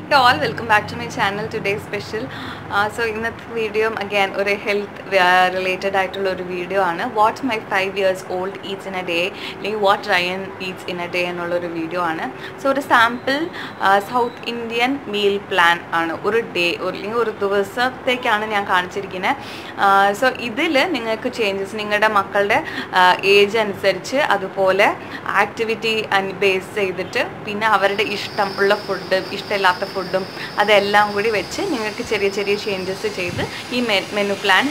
Hey all, welcome back to my channel. Today's special. So in this video again a health related video ആണ് what my 5 years old eats in a day, like what Ryan eats in a day എന്നുള്ള ഒരു video ആണ്. So ഒരു sample south Indian meal plan ആണ് ഒരു day അല്ലെങ്കിൽ ഒരു ദിവസത്തേക്കാണ് ഞാൻ കാണിച്ചിരിക്കുന്നത്. സോ ഇതിൽ നിങ്ങൾക്ക് ചേഞ്ചസ് നിങ്ങളുടെ മക്കളുടെ ഏജ് അനുസരിച്ച് അതുപോലെ ആക്ടിവിറ്റി ബേസ് ചെയ്തിട്ട് പിന്നെ അവരുടെ ഇഷ്ടമുള്ള ഫുഡ് ഇഷ്ടമില്ലാത്ത ഫുഡും അതെല്ലാം കൂടി വെച്ച് നിങ്ങൾക്ക് ചെറിയ ചെറിയ ചേഞ്ചസ് ചെയ്ത് ഈ മെനു പ്ലാൻ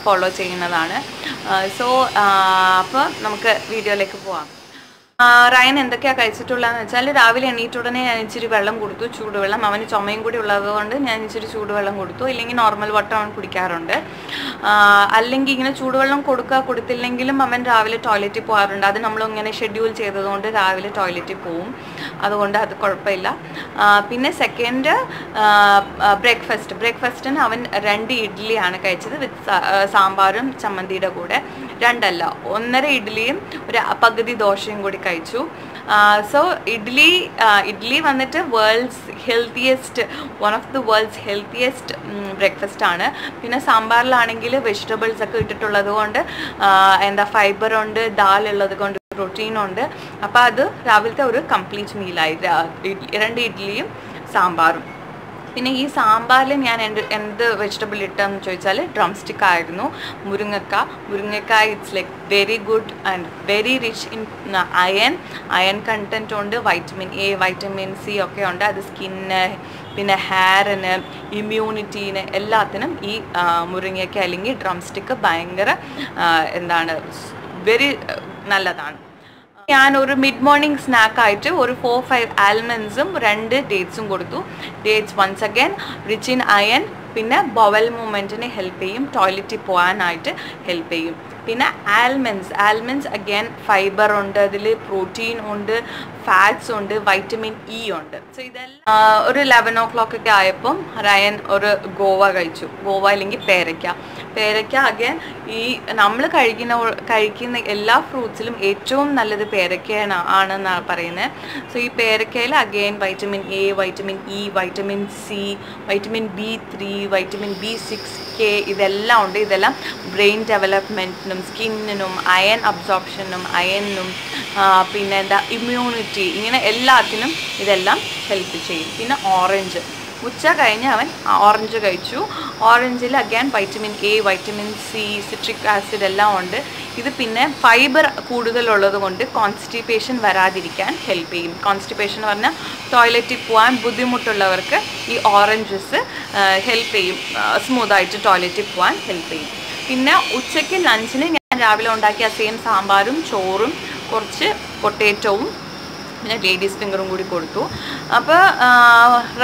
ഫോളോ ചെയ്യുന്നതാണ്. സോ അപ്പോൾ നമുക്ക് വീഡിയോയിലേക്ക് പോവാം. റയൻ എന്തൊക്കെയാണ് കഴിച്ചിട്ടുള്ളതെന്ന് വെച്ചാൽ രാവിലെ എണീറ്റുടനെ ഞാൻ ഇച്ചിരി വെള്ളം കൊടുത്തു, ചൂടുവെള്ളം. അവന് ചുമയും കൂടി ഉള്ളതുകൊണ്ട് ഞാൻ ഇച്ചിരി ചൂടുവെള്ളം കൊടുത്തു. ഇല്ലെങ്കിൽ നോർമൽ വാട്ടർ അവൻ കുടിക്കാറുണ്ട്. അല്ലെങ്കിൽ ഇങ്ങനെ ചൂടുവെള്ളം കൊടുത്തില്ലെങ്കിലും അവൻ രാവിലെ ടോയ്ലറ്റിൽ പോകാറുണ്ട്. അത് നമ്മളിങ്ങനെ ഷെഡ്യൂൾ ചെയ്തതുകൊണ്ട് രാവിലെ ടോയ്ലറ്റിൽ പോവും, അതുകൊണ്ട് അത് കുഴപ്പമില്ല. പിന്നെ സെക്കൻഡ് ബ്രേക്ക്ഫാസ്റ്റിന് അവൻ 2 ഇഡ്ഡലിയാണ് കഴിച്ചത് വിത്ത് സാമ്പാറും ചമ്മന്തിയുടെ കൂടെ. 2 അല്ല 1.5 ഇഡ്ഡലിയും ഒരു പകുതി ദോശയും കൂടി കഴിച്ചു. സോ ഇഡ്ഡലി വന്നിട്ട് one of the worlds healthiest breakfast ആണ്. പിന്നെ സാമ്പാറിലാണെങ്കിൽ വെജിറ്റബിൾസ് ഒക്കെ ഇട്ടിട്ടുള്ളത് കൊണ്ട് ഫൈബർ ഉണ്ട്, ദാൽ ഉള്ളത് കൊണ്ട് പ്രോട്ടീൻ ഉണ്ട്. അപ്പോൾ അത് രാവിലത്തെ ഒരു കംപ്ലീറ്റ് മീലായി, 2 ഇഡ്ഡലിയും സാമ്പാറും. പിന്നെ ഈ സാമ്പാറിൽ ഞാൻ എന്ത് വെജിറ്റബിൾ ഇട്ടെന്ന് ചോദിച്ചാൽ ഡ്രം സ്റ്റിക്ക് ആയിരുന്നു. മുരിങ്ങക്ക it's like very good and very rich in iron content ഉണ്ട്, വൈറ്റമിൻ എ വൈറ്റമിൻ സി ഒക്കെ ഉണ്ട്. അത് സ്കിന്ന് പിന്നെ ഹെയറിന് ഇമ്മ്യൂണിറ്റീന് എല്ലാത്തിനും ഈ മുരിങ്ങക്ക അല്ലെങ്കിൽ ഡ്രം സ്റ്റിക്ക് ഭയങ്കര വെരി നല്ലതാണ്. ഞാൻ ഒരു മിഡ് മോർണിംഗ് സ്നാക്കായിട്ട് ഒരു 4-5 ആൽമണ്ട്സും 2 ഡേറ്റ്സും കൊടുത്തു. Dates once again rich in iron, പിന്നെ ബവൽ മൂവ്മെൻറ്റിനെ ഹെൽപ്പ് ചെയ്യും, ടോയ്ലറ്റിൽ പോകാനായിട്ട് ഹെൽപ്പ് ചെയ്യും. പിന്നെ ആൽമണ്ട്സ് അഗൈൻ ഫൈബർ ഉണ്ട്, അതിൽ പ്രോട്ടീൻ ഉണ്ട്, ഫാറ്റ്സ് ഉണ്ട്, വൈറ്റമിൻ ഇ ഉണ്ട്. സോ ഇതെല്ലാം ഒരു 11 o'clock ഒക്കെ ആയപ്പം റയൻ ഒരു ഗോവ കഴിച്ചു. ഗോവ അല്ലെങ്കിൽ പേരയ്ക്ക അഗൈൻ ഈ നമ്മൾ കഴിക്കുന്ന എല്ലാ ഫ്രൂട്ട്സിലും ഏറ്റവും നല്ലത് പേരയ്ക്കാണെന്നാണ് പറയുന്നത്. സോ ഈ പേരയ്ക്കയിൽ again vitamin A vitamin E vitamin C vitamin B3 vitamin B6 K ഇതെല്ലാം ഉണ്ട്. ഇതെല്ലാം ബ്രെയിൻ ഡെവലപ്മെൻറ്റിനും സ്കിന്നിനും അയൺ അബ്സോർപ്ഷനും അയണിനും പിന്നെ ഇമ്മ്യൂണിറ്റി ഇങ്ങനെ എല്ലാത്തിനും ഇതെല്ലാം ഹെൽപ്പ് ചെയ്യും. പിന്നെ ഓറഞ്ച് ഉച്ച കഴിഞ്ഞ് അവൻ ഓറഞ്ച് കഴിച്ചു. ഓറഞ്ചിൽ again vitamin A vitamin C citric acid എല്ലാം ഉണ്ട്. ഇത് പിന്നെ ഫൈബർ കൂടുതലുള്ളത് കൊണ്ട് കോൺസ്റ്റിപ്പേഷൻ വരാതിരിക്കാൻ ഹെൽപ്പ് ചെയ്യും. കോൺസ്റ്റിപ്പേഷൻ എന്ന് പറഞ്ഞാൽ ടോയ്ലറ്റിൽ പോകാൻ ബുദ്ധിമുട്ടുള്ളവർക്ക് ഈ ഓറഞ്ചസ് ഹെൽപ്പ് ചെയ്യും, സ്മൂത്തായിട്ട് ടോയ്ലറ്റിൽ പോകാൻ ഹെൽപ്പ് ചെയ്യും. പിന്നെ ഉച്ചയ്ക്ക് ലഞ്ചിന് ഞാൻ രാവിലെ ഉണ്ടാക്കിയ സെയിം സാമ്പാറും ചോറും കുറച്ച് പൊട്ടേറ്റോവും പിന്നെ ലേഡീസ് ഫിംഗറും കൂടി കൊടുത്തു. അപ്പോൾ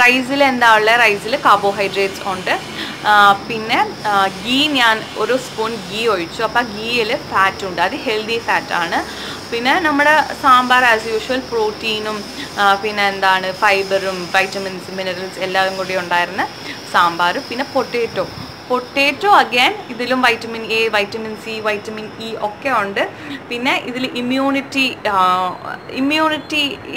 റൈസിൽ എന്താ ഉള്ളത്, റൈസിൽ കാർബോഹൈഡ്രേറ്റ്സ് ഉണ്ട്. പിന്നെ ഗീ ഞാൻ ഒരു സ്പൂൺ ഗീ ഒഴിച്ചു. അപ്പോൾ ഗീയിൽ ഫാറ്റ് ഉണ്ട്, അത് ഹെൽത്തി ഫാറ്റാണ്. പിന്നെ നമ്മുടെ സാമ്പാർ ആസ് യൂഷ്വൽ പ്രോട്ടീനും പിന്നെ ഫൈബറും വൈറ്റമിൻസ് മിനറൽസ് എല്ലാം കൂടി ഉണ്ടായിരുന്ന സാമ്പാർ. പിന്നെ പൊട്ടേറ്റോ അഗൈൻ ഇതിലും vitamin A vitamin C vitamin E ഒക്കെ ഉണ്ട്. പിന്നെ ഇതിൽ ഇമ്മ്യൂണിറ്റി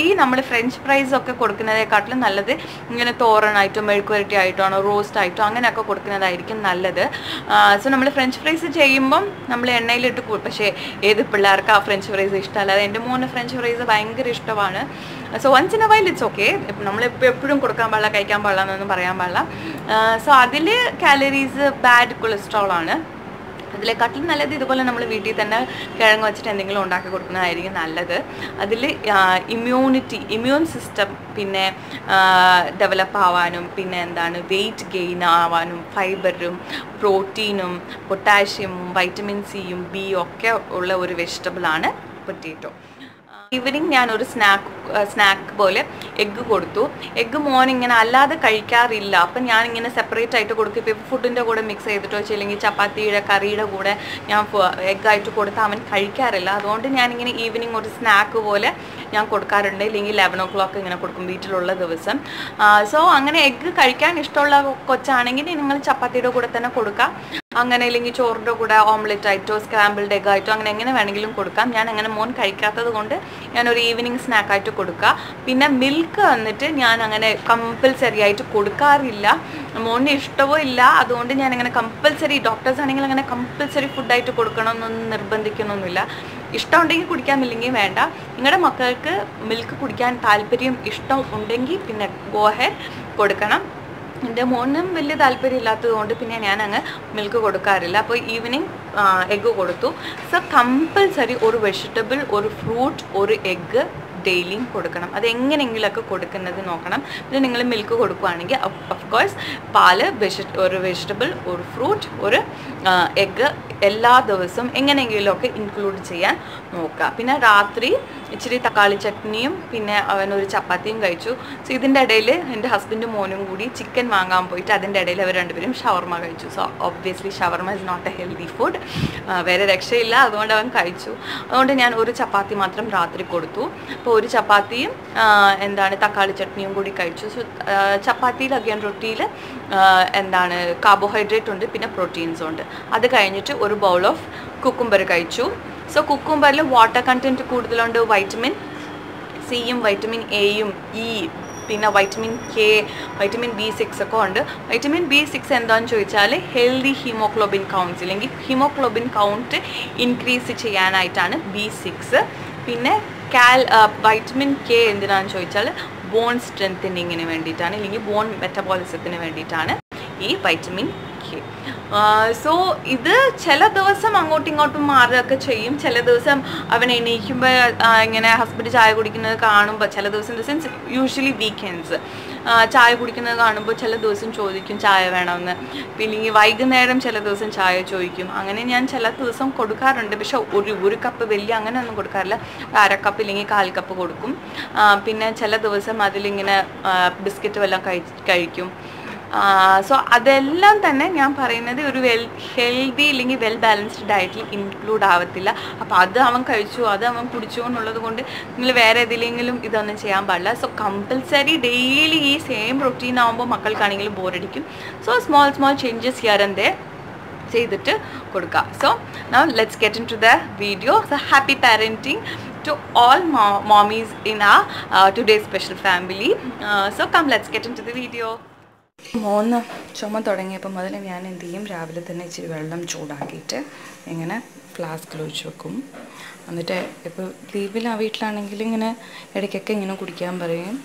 ഈ നമ്മൾ ഫ്രഞ്ച് ഫ്രൈസ് ഒക്കെ കൊടുക്കുന്നതിനെക്കാട്ടിലും നല്ലത് ഇങ്ങനെ തോരനായിട്ടോ മെഴുക്കുവരട്ടി ആയിട്ടോ ആണോ റോസ്റ്റ് ആയിട്ടോ അങ്ങനെയൊക്കെ കൊടുക്കുന്നതായിരിക്കും നല്ലത്. സോ നമ്മൾ ഫ്രഞ്ച് ഫ്രൈസ് ചെയ്യുമ്പം നമ്മൾ എണ്ണയിലിട്ട് പക്ഷേ ഏത് പിള്ളേർക്ക് ആ ഫ്രഞ്ച് ഫ്രൈസ് ഇഷ്ടമല്ല. അത് എൻ്റെ മോന് ഫ്രഞ്ച് ഫ്രൈസ് ഭയങ്കര ഇഷ്ടമാണ്. So once in a while it's okay. എപ്പോഴും കൊടുക്കാൻ പാടില്ല കഴിക്കാൻ പാടില്ല എന്നൊന്നും പറയാൻ പാടില്ല. സോ അതിൽ കാലറീസ് ബാഡ് കൊളസ്ട്രോൾ ആണ്. അതിലെക്കാട്ടിലും നല്ലത് ഇതുപോലെ നമ്മൾ വീട്ടിൽ തന്നെ കിഴങ്ങ് വെച്ചിട്ട് എന്തെങ്കിലും ഉണ്ടാക്കി കൊടുക്കുന്നതായിരിക്കും നല്ലത്. അതിൽ ഇമ്മ്യൂൺ സിസ്റ്റം പിന്നെ ഡെവലപ്പ് ആവാനും പിന്നെ വെയിറ്റ് ഗെയിൻ ആവാനും ഫൈബറും പ്രോട്ടീനും പൊട്ടാഷ്യവും വൈറ്റമിൻ സിയും ബി ഒക്കെ ഉള്ള ഒരു വെജിറ്റബിളാണ് പൊട്ടേറ്റോ. ഈവനിങ് ഞാൻ ഒരു സ്നാക്ക് പോലെ എഗ്ഗ് കൊടുത്തു. എഗ്ഗ് മോൻ ഇങ്ങനെ അല്ലാതെ കഴിക്കാറില്ല. അപ്പം ഞാനിങ്ങനെ സെപ്പറേറ്റ് ആയിട്ട് കൊടുക്കും. ഇപ്പോൾ ഫുഡിൻ്റെ കൂടെ മിക്സ് ചെയ്തിട്ടോ അല്ലെങ്കിൽ ചപ്പാത്തിയുടെ കറിയുടെ കൂടെ ഞാൻ എഗ്ഗായിട്ട് കൊടുത്താൽ അവൻ കഴിക്കാറില്ല. അതുകൊണ്ട് ഞാനിങ്ങനെ ഈവനിങ് ഒരു സ്നാക്ക് പോലെ ഞാൻ കൊടുക്കാറുണ്ട്. ഇല്ലെങ്കിൽ 11 o'clock ഇങ്ങനെ കൊടുക്കും വീട്ടിലുള്ള ദിവസം. സോ അങ്ങനെ എഗ്ഗ് കഴിക്കാൻ ഇഷ്ടമുള്ള കൊച്ചാണെങ്കിൽ നിങ്ങൾ ചപ്പാത്തിയുടെ കൂടെ തന്നെ കൊടുക്കുക. അങ്ങനെ ഇല്ലെങ്കിൽ ചോറിൻ്റെ കൂടെ ഓംലെറ്റ് ആയിട്ടോ സ്ക്രാമ്പിൾഡ് എഗ് ആയിട്ടോ അങ്ങനെ എങ്ങനെ വേണമെങ്കിലും കൊടുക്കാം. ഞാൻ അങ്ങനെ മോൻ കഴിക്കാത്തത് കൊണ്ട് ഞാനൊരു ഈവനിങ് സ്നാക്കായിട്ട് കൊടുക്കുക. പിന്നെ മിൽക്ക് വന്നിട്ട് ഞാൻ അങ്ങനെ കമ്പൽസറി ആയിട്ട് കൊടുക്കാറില്ല, മോന് ഇഷ്ടമോ ഇല്ല. അതുകൊണ്ട് ഞാനങ്ങനെ കമ്പൽസറി, ഡോക്ടേഴ്സ് ആണെങ്കിൽ അങ്ങനെ കമ്പൽസറി ഫുഡായിട്ട് കൊടുക്കണമെന്നൊന്നും നിർബന്ധിക്കുന്നൊന്നുമില്ല. ഇഷ്ടമുണ്ടെങ്കിൽ കുടിക്കാമില്ലെങ്കിൽ വേണ്ട. നിങ്ങളുടെ മക്കൾക്ക് മിൽക്ക് കുടിക്കാൻ താല്പര്യം ഇഷ്ടം ഉണ്ടെങ്കിൽ പിന്നെ ഗോ ഹെഡ് കൊടുക്കണം. എൻ്റെ മോനും വലിയ താല്പര്യം ഇല്ലാത്തത് കൊണ്ട് പിന്നെ ഞാനങ്ങ് മിൽക്ക് കൊടുക്കാറില്ല. അപ്പോൾ ഈവനിങ് എഗ്ഗ് കൊടുത്തു. സോ കമ്പൽസറി ഒരു വെജിറ്റബിൾ, ഒരു ഫ്രൂട്ട്, ഒരു എഗ്ഗ് ഡെയിലിയും കൊടുക്കണം. അതെങ്ങനെയെങ്കിലുമൊക്കെ കൊടുക്കുന്നത് നോക്കണം. പിന്നെ നിങ്ങൾ മിൽക്ക് കൊടുക്കുകയാണെങ്കിൽ ഓഫ്കോഴ്സ് പാല്, ഒരു വെജിറ്റബിൾ, ഒരു ഫ്രൂട്ട്, ഒരു എഗ്ഗ് എല്ലാ ദിവസവും എങ്ങനെയെങ്കിലുമൊക്കെ ഇൻക്ലൂഡ് ചെയ്യാൻ നോക്കുക. പിന്നെ രാത്രി ഇച്ചിരി തക്കാളി ചട്നിയും പിന്നെ അവനൊരു ചപ്പാത്തിയും കഴിച്ചു. സോ ഇതിൻ്റെ ഇടയിൽ എൻ്റെ ഹസ്ബൻഡും മോനും കൂടി ചിക്കൻ വാങ്ങാൻ പോയിട്ട് അതിൻ്റെ ഇടയിൽ അവർ രണ്ടുപേരും ഷവർമ കഴിച്ചു. So obviously shawarma is not a healthy food, വേറെ രക്ഷയില്ല. അതുകൊണ്ട് അവൻ കഴിച്ചു. അതുകൊണ്ട് ഞാൻ ഒരു ചപ്പാത്തി മാത്രം രാത്രി കൊടുത്തു. അപ്പോൾ ഒരു ചപ്പാത്തിയും തക്കാളി ചട്നിയും കൂടി കഴിച്ചു. സോ ചപ്പാത്തിയിൽ അഗൈൻ റൊട്ടിയിൽ കാർബോഹൈഡ്രേറ്റ് ഉണ്ട്, പിന്നെ പ്രോട്ടീൻസും ഉണ്ട്. അത് കഴിഞ്ഞിട്ട് ഒരു ബൗൾ ഓഫ് കുക്കുംബർ കഴിച്ചു. സോ കുക്കുംബറിൽ വാട്ടർ കണ്ടൻറ്റ് കൂടുതലുണ്ട്, വൈറ്റമിൻ സിയും വൈറ്റമിൻ എയും ഇ, പിന്നെ വൈറ്റമിൻ കെ, വൈറ്റമിൻ B6 ഒക്കെ ഉണ്ട്. വൈറ്റമിൻ B6 എന്താണെന്ന് ചോദിച്ചാൽ ഹെൽത്തി ഹീമോഗ്ലോബിൻ കൗണ്ട്സ്, അല്ലെങ്കിൽ ഹീമോഗ്ലോബിൻ കൗണ്ട് ഇൻക്രീസ് ചെയ്യാനായിട്ടാണ് B6. പിന്നെ വൈറ്റമിൻ കെ എന്തിനാണെന്ന് ചോദിച്ചാൽ ബോൺ സ്ട്രെങ്തനിങ്ങിന് വേണ്ടിയിട്ടാണ്, അല്ലെങ്കിൽ ബോൺ മെറ്റബോളിസത്തിന് വേണ്ടിയിട്ടാണ് ഈ വൈറ്റമിൻ കെ. സോ ഇത് ചില ദിവസം അങ്ങോട്ടും ഇങ്ങോട്ടും മാറുകയൊക്കെ ചെയ്യും. ചില ദിവസം അവൻ എണീക്കുമ്പോൾ ഇങ്ങനെ ഹസ്ബൻഡ് ചായ കുടിക്കുന്നത് കാണുമ്പോൾ, ചില ദിവസം in the sense usually weekends ചായ കുടിക്കുന്നത് കാണുമ്പോൾ ചില ദിവസം ചോദിക്കും ചായ വേണമെന്ന്. പിന്നെ വൈകുന്നേരം ചില ദിവസം ചായ ചോദിക്കും. അങ്ങനെ ഞാൻ ചില ദിവസം കൊടുക്കാറുണ്ട്. പക്ഷെ ഒരു കപ്പ് വലിയ അങ്ങനെയൊന്നും കൊടുക്കാറില്ല, അര കപ്പ് ഇല്ലെങ്കിൽ 1/4 കപ്പ് കൊടുക്കും. പിന്നെ ചില ദിവസം അതിലിങ്ങനെ ബിസ്ക്കറ്റ് വല്ലതും കഴിക്കും. സോ അതെല്ലാം തന്നെ ഞാൻ പറയുന്നത് ഒരു ഹെൽത്തി അല്ലെങ്കിൽ വെൽ ബാലൻസ്ഡ് ഡയറ്റിൽ ഇൻക്ലൂഡ് ആവത്തില്ല. അപ്പോൾ അത് അവൻ കഴിച്ചു, അത് അവൻ കുടിച്ചു എന്നുള്ളത് കൊണ്ട് നിങ്ങൾ വേറെ ഏതിലെങ്കിലും ഇതൊന്നും ചെയ്യാൻ പാടില്ല. സോ കമ്പൽസറി ഡെയിലി ഈ സെയിം റൊട്ടീൻ ആകുമ്പോൾ മക്കൾക്കാണെങ്കിലും ബോറടിക്കും. So small changes here and there ചെയ്തിട്ട് കൊടുക്കുക. So now let's get into the video. So happy parenting to all mommies in our today's special family. So come, let's get into the video. മോന് ചുമ തുടങ്ങിയപ്പോൾ മുതൽ ഞാൻ എന്ത് ചെയ്യും, രാവിലെ തന്നെ ഇച്ചിരി വെള്ളം ചൂടാക്കിയിട്ട് ഇങ്ങനെ ഫ്ലാസ്കിൽ ഒഴിച്ച് വെക്കും. എന്നിട്ട് ഇപ്പോൾ ലീവിൽ വീട്ടിലാണെങ്കിൽ ഇങ്ങനെ ഇടയ്ക്കൊക്കെ ഇങ്ങനെ കുടിക്കാൻ പറയും.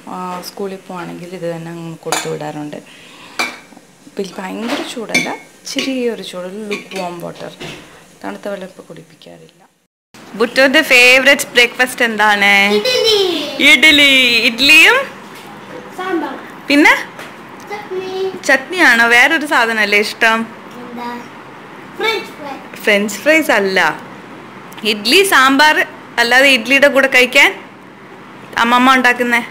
സ്കൂളിൽ പോവാണെങ്കിൽ ഇത് തന്നെ കൊടുത്തു വിടാറുണ്ട്. ഭയങ്കര ചൂടല്ല, ചെറിയൊരു ചൂട്, ലുക്ക് വാം വാട്ടർ, തണുത്ത വെള്ളം ഇപ്പോൾ കുടിപ്പിക്കാറില്ല. ബുട്ടോന്റെ ഫേവറേറ്റ് ബ്രേക്ക്ഫാസ്റ്റ് എന്താണ്? ഇഡ്ഡലിയും പിന്നെ ചട്നിയാണോ? വേറൊരു സാധനമല്ലേ ഇഷ്ടം? ഫ്രഞ്ച് ഫ്രൈസ് അല്ല, ഇഡ്ഡലി സാമ്പാർ. അല്ലാതെ ഇഡ്ഡലിയുടെ കൂടെ കഴിക്കാൻ അമ്മമ്മ ഉണ്ടാക്കുന്നേ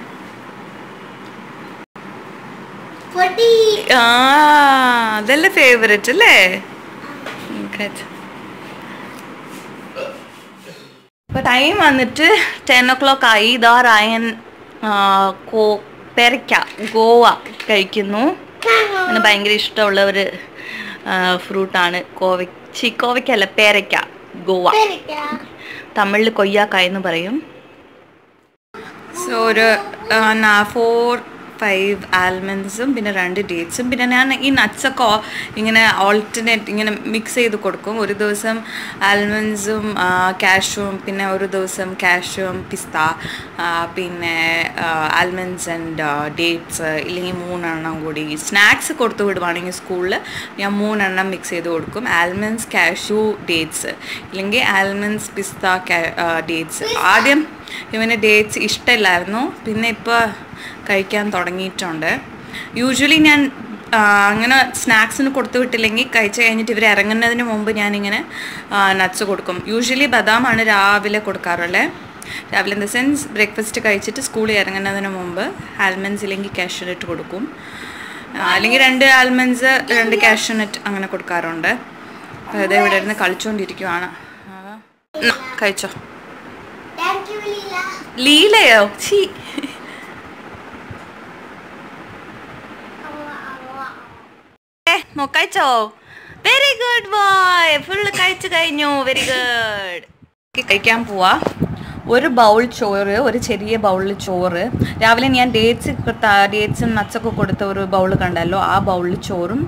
അതല്ലേ ഫേവറേറ്റ് അല്ലേ? ഇപ്പോൾ ടൈം വന്നിട്ട് 10 o'clock ആയി. ഇതാ റയൻ പേരയ്ക്ക ഗോവ കഴിക്കുന്നു. അങ്ങനെ ഭയങ്കര ഇഷ്ടമുള്ള ഒരു ഫ്രൂട്ടാണ് കോവയ്ക്കല്ല, പേരയ്ക്ക. ഗോവ തമിഴിൽ കൊയ്യാക്കായ എന്ന് പറയും. സോ ഒരു 4-5 ആൽമണ്ട്സും പിന്നെ 2 ഡേറ്റ്സും. പിന്നെ ഞാൻ ഈ നട്ട്സൊക്കെ ഇങ്ങനെ ഓൾട്ടർനേറ്റ് ഇങ്ങനെ മിക്സ് ചെയ്ത് കൊടുക്കും. ഒരു ദിവസം ആൽമണ്ട്സും കാഷ്യൂവും, പിന്നെ ഒരു ദിവസം കാഷ്യൂവും പിസ്ത, പിന്നെ ആൽമണ്ട്സ് ആൻഡ് ഡേറ്റ്സ്, ഇല്ലെങ്കിൽ 3 എണ്ണം കൂടി. സ്നാക്സ് കൊടുത്തു വിടുവാണെങ്കിൽ സ്കൂളിൽ ഞാൻ 3 എണ്ണം മിക്സ് ചെയ്ത് കൊടുക്കും. ആൽമണ്ട്സ്, കാഷ്യൂ, ഡേറ്റ്സ്, ഇല്ലെങ്കിൽ ആൽമണ്ട്സ്, പിസ്ത, ഡേറ്റ്സ്. ആദ്യം ഇവന് ഡേറ്റ്സ് ഇഷ്ടമില്ലായിരുന്നു, പിന്നെ ഇപ്പോൾ കഴിക്കാൻ തുടങ്ങിയിട്ടുണ്ട്. യൂഷ്വലി ഞാൻ അങ്ങനെ സ്നാക്സിന് കൊടുത്തു വിട്ടില്ലെങ്കിൽ കഴിച്ച് കഴിഞ്ഞിട്ട് ഇവർ ഇറങ്ങുന്നതിന് മുമ്പ് ഞാനിങ്ങനെ നട്ട്സ് കൊടുക്കും. യൂഷ്വലി ബദാമാണ് രാവിലെ കൊടുക്കാറുള്ളത്. രാവിലെ ഇൻ ദ സെൻസ് ബ്രേക്ക്ഫാസ്റ്റ് കഴിച്ചിട്ട് സ്കൂളിൽ ഇറങ്ങുന്നതിന് മുമ്പ് ആൽമണ്ട്സ് ഇല്ലെങ്കിൽ കാഷ്യൂനട്ട് കൊടുക്കും. അല്ലെങ്കിൽ 2 ആൽമണ്ട്സ് 2 കാഷ്യൂനട്ട് അങ്ങനെ കൊടുക്കാറുണ്ട്. അത് ഇവിടെ ഇരുന്ന് കളിച്ചുകൊണ്ടിരിക്കുവാണ്. കഴിച്ചോ? ലീലയോ? ചീ, കഴിച്ചോ? Very good boy. ഫുള്ള് കഴിച്ചു കഴിഞ്ഞു. Very good. കഴിക്കാൻ പോവാ. ഒരു ബൗൾ ചോറ്, ഒരു ചെറിയ ബൗളിൽ ചോറ്. രാവിലെ ഞാൻ ഡേറ്റ്സും നട്ട്സൊക്കെ കൊടുത്ത ഒരു ബൗൾ കണ്ടല്ലോ, ആ ബൗളിൽ ചോറും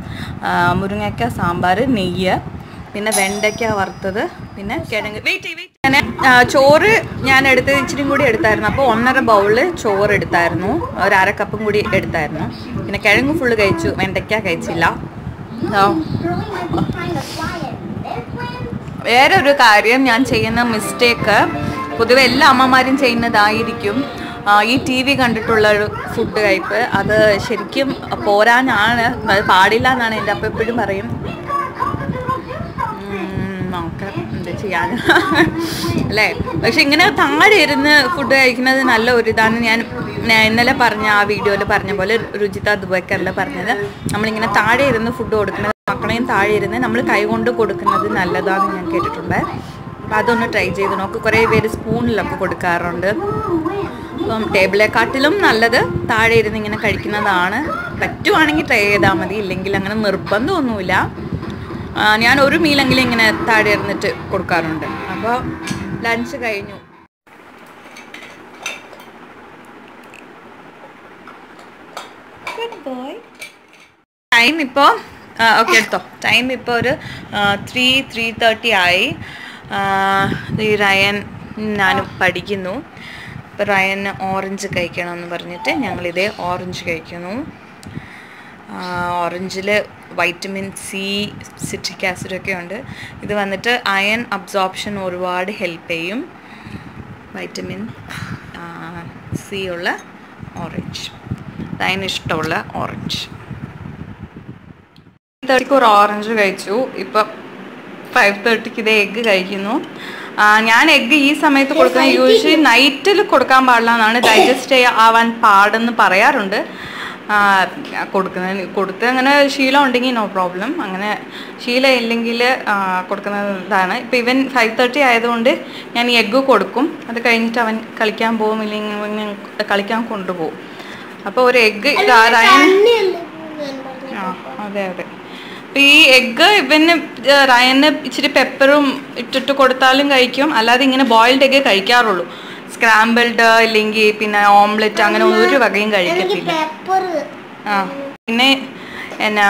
മുരിങ്ങയ്ക്ക സാമ്പാർ, നെയ്യ്, പിന്നെ വെണ്ടയ്ക്ക വറുത്തത്, പിന്നെ കിഴങ്ങ്. അങ്ങനെ ചോറ് ഞാൻ എടുത്തത് ഇച്ചിരി കൂടി എടുത്തായിരുന്നു. അപ്പോൾ 1.5 ബൗള് ചോറ് എടുത്തായിരുന്നു, ഒരു 1/2 കപ്പും കൂടി എടുത്തായിരുന്നു. പിന്നെ കിഴങ്ങ് ഫുള്ള് കഴിച്ചു, വെണ്ടയ്ക്ക കഴിച്ചില്ല. വേറെ ഒരു കാര്യം, ഞാൻ ചെയ്യുന്ന മിസ്റ്റേക്ക് പൊതുവെ എല്ലാ അമ്മമാരും ചെയ്യുന്നതായിരിക്കും, ഈ TV കണ്ടിട്ടുള്ള ഒരു ഫുഡ് കഴിപ്പ്. അത് ശരിക്കും പോരാനാണ്, അത് പാടില്ല എന്നാണ് എൻ്റെ അപ്പം എപ്പോഴും പറയും. നോക്കാം എന്താ ചെയ്യാൻ അല്ലേ. പക്ഷെ ഇങ്ങനെ താഴെ ഇരുന്ന് ഫുഡ് കഴിക്കുന്നത് നല്ല ഒരു ഇതാണ്. ഞാൻ ഇന്നലെ പറഞ്ഞ ആ വീഡിയോയിൽ പറഞ്ഞ പോലെ, രുചിത ദുബൈക്കറിൽ പറഞ്ഞത്, നമ്മളിങ്ങനെ താഴെ ഇരുന്ന് ഫുഡ് കൊടുക്കുന്നത്, മക്കളെയും താഴെ ഇരുന്ന് നമ്മൾ കൈകൊണ്ട് കൊടുക്കുന്നത് നല്ലതാണെന്ന് ഞാൻ കേട്ടിട്ടുണ്ട്. അപ്പോൾ അതൊന്ന് ട്രൈ ചെയ്ത് നോക്ക്. കുറേ പേര് സ്പൂണിലൊക്കെ കൊടുക്കാറുണ്ട്. അപ്പം ടേബിളെക്കാട്ടിലും നല്ലത് താഴെ ഇരുന്ന് ഇങ്ങനെ കഴിക്കുന്നതാണ്. പറ്റുവാണെങ്കിൽ ട്രൈ ചെയ്താൽ മതി, ഇല്ലെങ്കിൽ അങ്ങനെ നിർബന്ധമൊന്നുമില്ല. ഞാൻ ഒരു മീലെങ്കിലും ഇങ്ങനെ താഴെ ഇരുന്നിട്ട് കൊടുക്കാറുണ്ട്. അപ്പോൾ ലഞ്ച് കഴിഞ്ഞു. ടൈം ഇപ്പോൾ ഓക്കെ എടുത്തോ. ടൈം ഇപ്പോൾ ഒരു 3:30 ആയി. ഈ റയൻ ഞാനും പഠിക്കുന്നു. ഇപ്പോൾ റയന് ഓറഞ്ച് കഴിക്കണമെന്ന് പറഞ്ഞിട്ട് ഞങ്ങളിതേ ഓറഞ്ച് കഴിക്കുന്നു. ഓറഞ്ചിൽ വൈറ്റമിൻ സി, സിട്രിക് ആസിഡൊക്കെ ഉണ്ട്. ഇത് വന്നിട്ട് അയൺ അബ്സോർപ്ഷൻ ഒരുപാട് ഹെൽപ്പ് ചെയ്യും. വൈറ്റമിൻ സി ഉള്ള ഓറഞ്ച്, അതിന് ഇഷ്ടമുള്ള ഓറഞ്ച്. 5:30 ഒരു ഓറഞ്ച് കഴിച്ചു. ഇപ്പം 5:30 ഇത് എഗ്ഗ് കഴിക്കുന്നു. ഞാൻ എഗ്ഗ് ഈ സമയത്ത് കൊടുക്കുന്നത് യൂഷ്വലി നൈറ്റിൽ കൊടുക്കാൻ പാടില്ല എന്നാണ്, ഡൈജസ്റ്റ് ആവാൻ പാടെന്ന് പറയാറുണ്ട്. കൊടുത്ത് അങ്ങനെ ശീലം ഉണ്ടെങ്കിൽ നോ പ്രോബ്ലം, അങ്ങനെ ശീലം ഇല്ലെങ്കിൽ കൊടുക്കുന്നതാണ്. ഇപ്പം ഇവൻ 5:30 ആയതുകൊണ്ട് ഞാൻ ഈ എഗ്ഗ് കൊടുക്കും. അത് കഴിഞ്ഞിട്ട് അവൻ കളിക്കാൻ പോകും, ഇല്ലെങ്കിൽ കളിക്കാൻ കൊണ്ടുപോകും. അപ്പോൾ ഒരു എഗ്ഗ് അതെ അതെ. അപ്പം ഈ എഗ്ഗ് റയന് ഇച്ചിരി പെപ്പറും ഇട്ടിട്ട് കൊടുത്താലും കഴിക്കും, അല്ലാതെ ഇങ്ങനെ ബോയിൽഡ് എഗ്ഗ് കഴിക്കാറുള്ളൂ. സ്ക്രാമ്പിൾഡ് ഇല്ലെങ്കിൽ പിന്നെ ഓംലെറ്റ് അങ്ങനെ ഒരു വകയും കഴിക്കത്തില്ല. പിന്നെ എന്നാ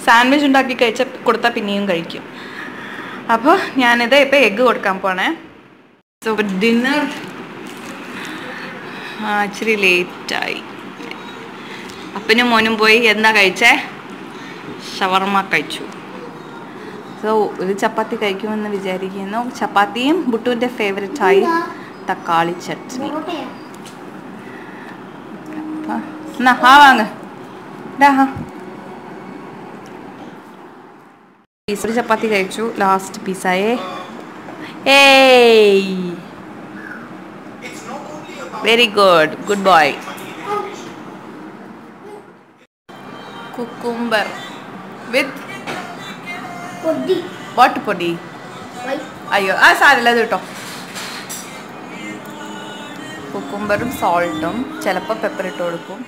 സാൻഡ്വിച്ച് ഉണ്ടാക്കി കൊടുത്താൽ പിന്നെയും കഴിക്കും. അപ്പോൾ ഞാനിത് ഇപ്പോൾ എഗ്ഗ് കൊടുക്കാൻ പോണേ. സോ ഡിന്നർ ഇച്ചിരി ലേറ്റായി. അപ്പനും മോനും പോയി എന്താ കഴിച്ചേ? ഷവർമ കഴിച്ചു. സോ ഒരു ചപ്പാത്തി കഴിക്കുമെന്ന് വിചാരിക്കുന്നു. ചപ്പാത്തിയും ബുട്ടുവിൻ്റെ ഫേവറേറ്റായി തക്കാളി ചട്നി. എന്നാ വാങ്ങ ഒരു ചപ്പാത്തി കഴിച്ചു. ലാസ്റ്റ് പീസായേ. ഏയ് very good, good boy. Cucumber with what പൊടി? അയ്യോ സാരമില്ല, അത് കേട്ടോ. കുക്കുംബറും സോൾട്ടും ചിലപ്പോൾ പെപ്പർ ഇട്ട് കൊടുക്കും.